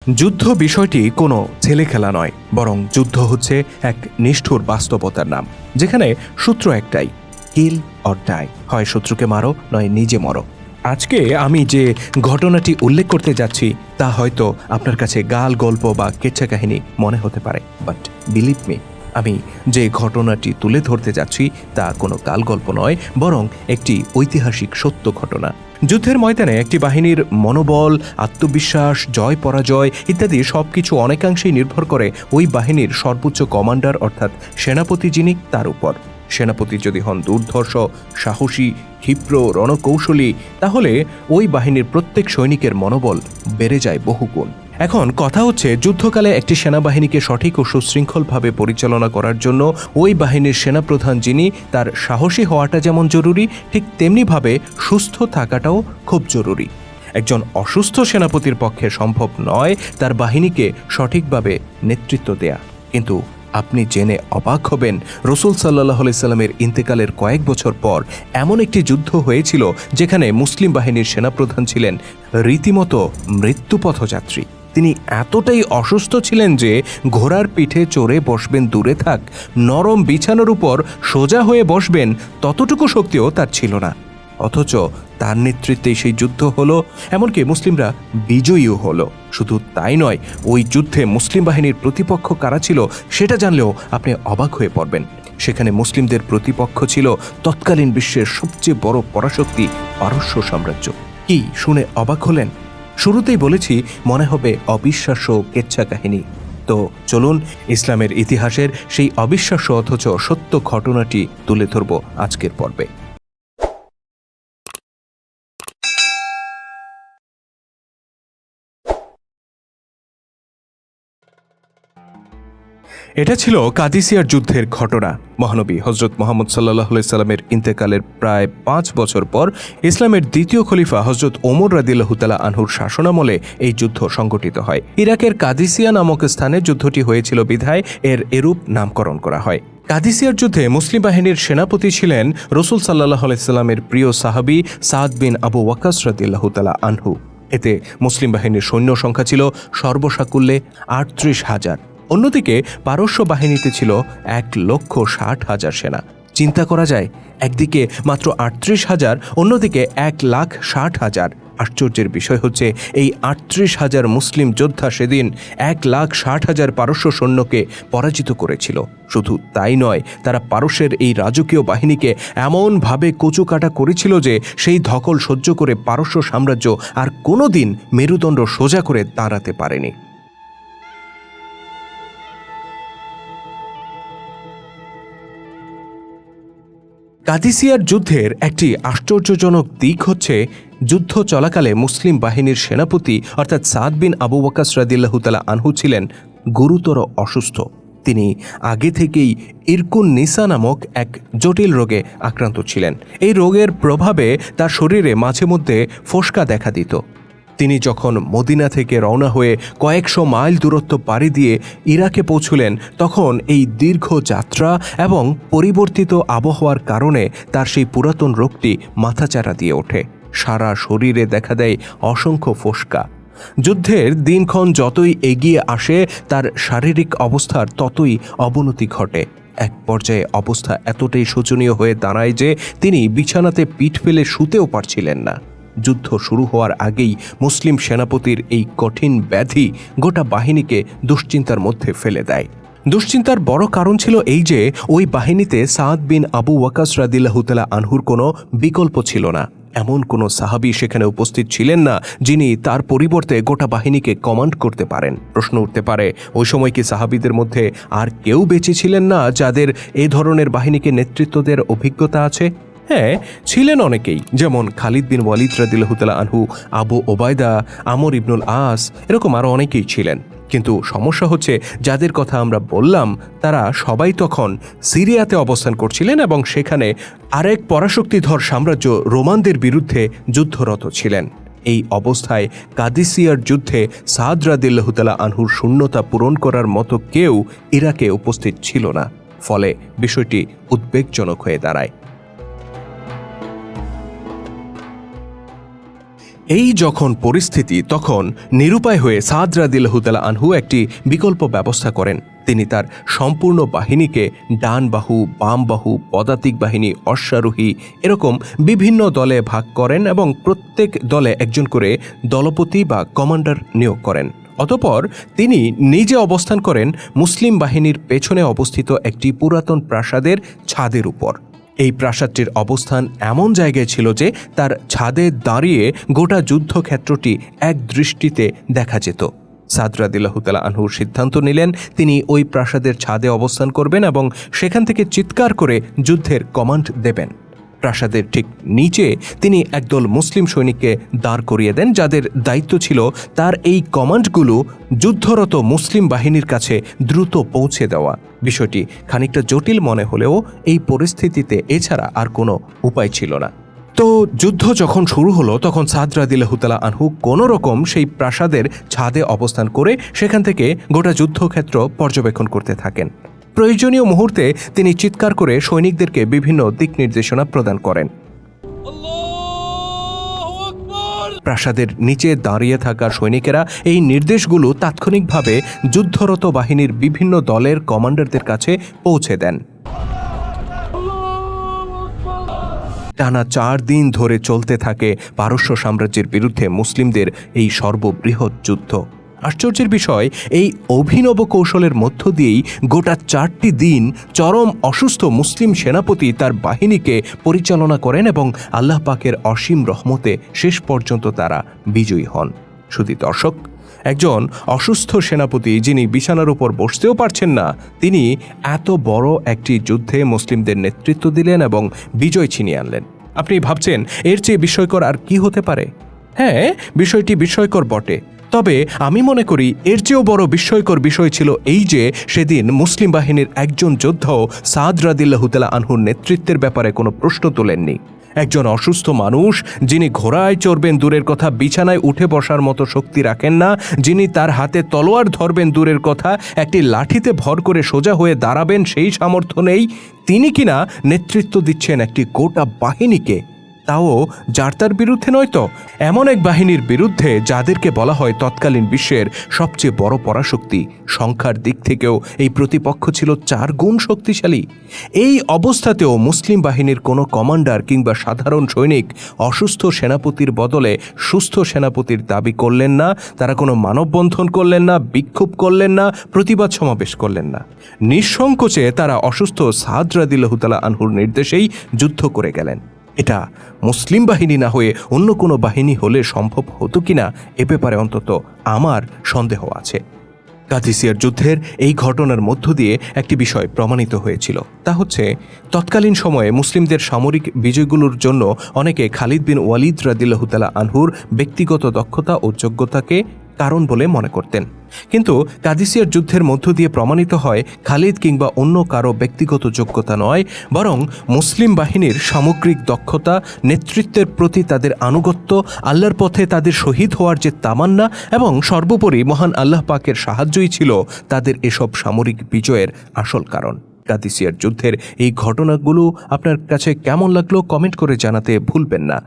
যুদ্ধ বিষয়টি কোনো ছেলে খেলা নয়, বরং যুদ্ধ হচ্ছে এক নিষ্ঠুর বাস্তবতার নাম, যেখানে সূত্র একটাই, কিল অর ডাই। হয় শত্রুকে মারো, নয় নিজে মরো। আজকে আমি যে ঘটনাটি উল্লেখ করতে যাচ্ছি তা হয়তো আপনার কাছে গাল গল্প বা কেচ্ছা কাহিনী মনে হতে পারে, বাট বিলিভ মি, আমি যে ঘটনাটি তুলে ধরতে যাচ্ছি তা কোনো গাল গল্প নয়, বরং একটি ঐতিহাসিক সত্য ঘটনা। যুদ্ধের ময়দানে একটি বাহিনীর মনোবল, আত্মবিশ্বাস, জয় পরাজয় ইত্যাদি সবকিছু অনেকাংশেই নির্ভর করে ওই বাহিনীর সর্বোচ্চ কমান্ডার অর্থাৎ সেনাপতি যিনি তার উপর। সেনাপতি যদি হন দুর্ধর্ষ, সাহসী, ক্ষিপ্র, রণকৌশলী, তাহলে ওই বাহিনীর প্রত্যেক সৈনিকের মনোবল বেড়ে যায় বহুগুণ। এখন কথা হচ্ছে, যুদ্ধকালে একটি সেনাবাহিনীকে সঠিক ও সুশৃঙ্খলভাবে পরিচালনা করার জন্য ওই বাহিনীর সেনাপ্রধান যিনি, তার সাহসী হওয়াটা যেমন জরুরি, ঠিক তেমনিভাবে সুস্থ থাকাটাও খুব জরুরি। একজন অসুস্থ সেনাপতির পক্ষে সম্ভব নয় তার বাহিনীকে সঠিকভাবে নেতৃত্ব দেয়া। কিন্তু আপনি জেনে অবাক হবেন, রাসূল সাল্লাল্লাহু আলাইহি সাল্লামের ইন্তেকালের কয়েক বছর পর এমন একটি যুদ্ধ হয়েছিল যেখানে মুসলিম বাহিনীর সেনাপ্রধান ছিলেন রীতিমতো মৃত্যুপথযাত্রী। তিনি এতটাই অসুস্থ ছিলেন যে ঘোড়ার পিঠে চড়ে বসবেন দূরে থাক, নরম বিছানার উপর সোজা হয়ে বসবেন ততটুকু শক্তিও তার ছিল না। অথচ তার নেতৃত্বে সেই যুদ্ধ হলো, এমনকি মুসলিমরা বিজয়ীও হলো। শুধু তাই নয়, ওই যুদ্ধে মুসলিম বাহিনীর প্রতিপক্ষ কারা ছিল সেটা জানলেও আপনি অবাক হয়ে পড়বেন। সেখানে মুসলিমদের প্রতিপক্ষ ছিল তৎকালীন বিশ্বের সবচেয়ে বড় পরাশক্তি পারস্য সাম্রাজ্য। কি শুনে অবাক হলেন? শুরুতেই বলেছি মনে হবে অবিশ্বাস্য কেচ্ছা কাহিনী। তো চলুন ইসলামের ইতিহাসের সেই অবিশ্বাস্য অথচ সত্য ঘটনাটি তুলে ধরব আজকের পর্বে। এটা ছিল কাদিসিয়ার যুদ্ধের ঘটনা। মহানবী হযরত মুহাম্মদ সাল্লাল্লাহু আলাইহি সাল্লামের ইন্তেকালের প্রায় 5 বছর পর ইসলামের দ্বিতীয় খলিফা হযরত ওমর রাদিয়াল্লাহু তাআলা আনহুর শাসনামলে এই যুদ্ধ সংঘটিত হয়। ইরাকের কাদিসিয়া নামক স্থানে যুদ্ধটি হয়েছিল বিধায় এর এরূপ নামকরণ করা হয়। কাদিসিয়ার যুদ্ধে মুসলিম বাহিনীর সেনাপতি ছিলেন রাসূল সাল্লাল্লাহু আলাইহি সাল্লামের প্রিয় সাহাবী সাদ বিন আবু ওয়াক্কাস রাদিয়াল্লাহু তাআলা আনহু। এতে মুসলিম বাহিনীর সৈন্য সংখ্যা ছিল সর্বসাকুল্যে ৩৮,০০০। অন্যদিকে পারস্য বাহিনীতে ছিল ১,৬০,০০০ সেনা। চিন্তা করা যায়, একদিকে মাত্র ৩৮,০০০, অন্যদিকে ১,৬০,০০০। আশ্চর্যের বিষয় হচ্ছে, এই ৩৮,০০০ মুসলিম যোদ্ধা সেদিন ১,৬০,০০০ পারস্য সৈন্যকে পরাজিত করেছিল। শুধু তাই নয়, তারা পারস্যের এই রাজকীয় বাহিনীকে এমনভাবে কচুকাটা করেছিল যে সেই ধকল সহ্য করে পারস্য সাম্রাজ্য আর কোনোদিন মেরুদণ্ড সোজা করে দাঁড়াতে পারেনি। কাদিসিয়ার যুদ্ধের একটি আশ্চর্যজনক দিক হচ্ছে, যুদ্ধ চলাকালে মুসলিম বাহিনীর সেনাপতি অর্থাৎ সাদ বিন আবু ওয়াক্কাস রাদিয়াল্লাহু তাআলা আনহু ছিলেন গুরুতর অসুস্থ। তিনি আগে থেকেই ইরকুন নিসা নামক এক জটিল রোগে আক্রান্ত ছিলেন। এই রোগের প্রভাবে তার শরীরে মাঝে মধ্যে ফোস্কা দেখা দিত। তিনি যখন মদিনা থেকে রওনা হয়ে কয়েকশো মাইল দূরত্ব পাড়ি দিয়ে ইরাকে পৌঁছলেন, তখন এই দীর্ঘ যাত্রা এবং পরিবর্তিত আবহাওয়ার কারণে তার সেই পুরাতন রোগটি মাথাচাড়া দিয়ে ওঠে। সারা শরীরে দেখা দেয় অসংখ্য ফোস্কা। যুদ্ধের দিনক্ষণ যতই এগিয়ে আসে, তার শারীরিক অবস্থার ততই অবনতি ঘটে। এক পর্যায়ে অবস্থা এতটাই শোচনীয় হয়ে দাঁড়ায় যে তিনি বিছানাতে পিঠ ফেলে শুতেও পারছিলেন না। যুদ্ধ শুরু হওয়ার আগেই মুসলিম সেনাপতির এই কঠিন ব্যাধি গোটা বাহিনীকে দুশ্চিন্তার মধ্যে ফেলে দেয়। দুশ্চিন্তার বড় কারণ ছিল এই যে ওই বাহিনীতে সাদ বিন আবু ওয়াক্কাস রাদিয়াল্লাহু তাআলা আনহুর কোনো বিকল্প ছিল না। এমন কোনো সাহাবী সেখানে উপস্থিত ছিলেন না যিনি তার পরিবর্তে গোটা বাহিনীকে কমান্ড করতে পারেন। প্রশ্ন উঠতে পারে, ওই সময় কি সাহাবীদের মধ্যে আর কেউ বেঁচে ছিলেন না যাদের এই ধরনের বাহিনীকে নেতৃত্ব দেওয়ার অভিজ্ঞতা আছে? হ্যাঁ, ছিলেন অনেকেই, যেমন খালিদ বিন ওয়ালিদ রাদিয়াল্লাহু তাআলা আনহু, আবু ওবায়দা, আমর ইবনুল আস, এরকম আরও অনেকেই ছিলেন। কিন্তু সমস্যা হচ্ছে, যাদের কথা আমরা বললাম তারা সবাই তখন সিরিয়াতে অবস্থান করছিলেন এবং সেখানে আরেক পরাশক্তিধর সাম্রাজ্য রোমানদের বিরুদ্ধে যুদ্ধরত ছিলেন। এই অবস্থায় কাদিসিয়ার যুদ্ধে সাদ রাদিয়াল্লাহু তাআলা আনহুর শূন্যতা পূরণ করার মতো কেউ ইরাকে উপস্থিত ছিল না। ফলে বিষয়টি উদ্বেগজনক হয়ে দাঁড়ায়। এই যখন পরিস্থিতি, তখন নিরুপায় হয়ে সাদ রাদিয়াল্লাহু তাআলা আনহু একটি বিকল্প ব্যবস্থা করেন। তিনি তার সম্পূর্ণ বাহিনীকে ডান বাহু, বাম বাহু, পদাতিক বাহিনী, অশ্বারোহী এরকম বিভিন্ন দলে ভাগ করেন এবং প্রত্যেক দলে একজন করে দলপতি বা কমান্ডার নিয়োগ করেন। অতঃপর তিনি নিজে অবস্থান করেন মুসলিম বাহিনীর পেছনে অবস্থিত একটি পুরাতন প্রাসাদের ছাদের উপর। এই প্রাসাদটির অবস্থান এমন জায়গায় ছিল যে তার ছাদে দাঁড়িয়ে গোটা যুদ্ধক্ষেত্রটি এক দৃষ্টিতে দেখা যেত। সাদ রাদিয়াল্লাহু তাআলা আনহু সিদ্ধান্ত নিলেন তিনি ওই প্রাসাদের ছাদে অবস্থান করবেন এবং সেখান থেকে চিৎকার করে যুদ্ধের কমান্ড দেবেন। প্রাসাদের ঠিক নিচে তিনি একদল মুসলিম সৈনিককে দাঁড় করিয়ে দেন, যাদের দায়িত্ব ছিল তার এই কমান্ডগুলো যুদ্ধরত মুসলিম বাহিনীর কাছে দ্রুত পৌঁছে দেওয়া। বিষয়টি খানিকটা জটিল মনে হলেও এই পরিস্থিতিতে এছাড়া আর কোনো উপায় ছিল না। তো যুদ্ধ যখন শুরু হলো, তখন সাদ রাদিয়াল্লাহু তাআলা আনহু কোনো রকম সেই প্রাসাদের ছাদে অবস্থান করে সেখান থেকে গোটা যুদ্ধক্ষেত্র পর্যবেক্ষণ করতে থাকেন। প্রয়োজনীয় মুহূর্তে তিনি চিৎকার করে সৈনিকদেরকে বিভিন্ন দিক নির্দেশনা প্রদান করেন। প্রাসাদের নিচে দাঁড়িয়ে থাকা সৈনিকেরা এই নির্দেশগুলো তাৎক্ষণিকভাবে যুদ্ধরত বাহিনীর বিভিন্ন দলের কমান্ডারদের কাছে পৌঁছে দেন। টানা 4 দিন ধরে চলতে থাকে পারস্য সাম্রাজ্যের বিরুদ্ধে মুসলিমদের এই সর্ববৃহৎ যুদ্ধ। আশ্চর্যের বিষয়, এই অভিনব কৌশলের মধ্য দিয়েই গোটা 4টি দিন চরম অসুস্থ মুসলিম সেনাপতি তার বাহিনীকে পরিচালনা করেন এবং আল্লাহ পাকের অসীম রহমতে শেষ পর্যন্ত তারা বিজয়ী হন। শুধু দর্শক, একজন অসুস্থ সেনাপতি যিনি বিছানার উপর বসতেও পারছেন না, তিনি এত বড় একটি যুদ্ধে মুসলিমদের নেতৃত্ব দিলেন এবং বিজয় ছিনিয়ে আনলেন। আপনি ভাবছেন এর চেয়ে বিস্ময়কর আর কি হতে পারে? হ্যাঁ, বিষয়টি বিস্ময়কর বটে, তবে আমি মনে করি এর চেয়েও বড় বিস্ময়কর বিষয় ছিল এই যে সেদিন মুসলিম বাহিনীর একজন যোদ্ধাও সাদ রাদিয়াল্লাহু তাআলা আনহুর নেতৃত্বের ব্যাপারে কোনো প্রশ্ন তোলেননি। একজন অসুস্থ মানুষ, যিনি ঘোড়ায় চড়বেন দূরের কথা, বিছানায় উঠে বসার মতো শক্তি রাখেন না, যিনি তার হাতে তলোয়ার ধরবেন দূরের কথা, একটি লাঠিতে ভর করে সোজা হয়ে দাঁড়াবেন সেই সামর্থ্য নেই, তিনি কিনা নেতৃত্ব দিচ্ছেন একটি গোটা বাহিনীকে, তাও যার তার বিরুদ্ধে নয় তো, এমন এক বাহিনীর বিরুদ্ধে যাদেরকে বলা হয় তৎকালীন বিশ্বের সবচেয়ে বড় পরাশক্তি। সংখ্যার দিক থেকেও এই প্রতিপক্ষ ছিল 4 গুণ শক্তিশালী। এই অবস্থাতেও মুসলিম বাহিনীর কোনো কমান্ডার কিংবা সাধারণ সৈনিক অসুস্থ সেনাপতির বদলে সুস্থ সেনাপতির দাবি করলেন না, তারা কোনো মানববন্ধন করলেন না, বিক্ষোভ করলেন না, প্রতিবাদ সমাবেশ করলেন না। নিঃসংকোচে তারা অসুস্থ সাদ রাদিয়াল্লাহু তাআলা আনহুর নির্দেশেই যুদ্ধ করে গেলেন। এটা মুসলিম বাহিনী না হয়ে অন্য কোনো বাহিনী হলে সম্ভব হতো কিনা, এ ব্যাপারে অন্তত আমার সন্দেহ আছে। কাদিসিয়ার যুদ্ধের এই ঘটনার মধ্য দিয়ে একটি বিষয় প্রমাণিত হয়েছিল, তা হচ্ছে তৎকালীন সময়ে মুসলিমদের সামরিক বিজয়গুলোর জন্য অনেকে খালিদ বিন ওয়ালিদ রাদিয়াল্লাহু তাআলা আনহুর ব্যক্তিগত দক্ষতা ও যোগ্যতাকে কারণ বলে মনে করতেন। কিন্তু কাদিসিয়ার যুদ্ধের মধ্য দিয়ে প্রমাণিত হয় খালিদ কিংবা অন্য কারো ব্যক্তিগত যোগ্যতা নয়, বরং মুসলিম বাহিনীর সামগ্রিক দক্ষতা, নেতৃত্বের প্রতি তাদের আনুগত্য, আল্লাহর পথে তাদের শহীদ হওয়ার যে তামান্না এবং সর্বোপরি মহান আল্লাহ পাকের সাহায্যই ছিল তাদের এসব সামরিক বিজয়ের আসল কারণ। কাদিসিয়ার যুদ্ধের এই ঘটনাগুলো আপনার কাছে কেমন লাগলো কমেন্ট করে জানাতে ভুলবেন না।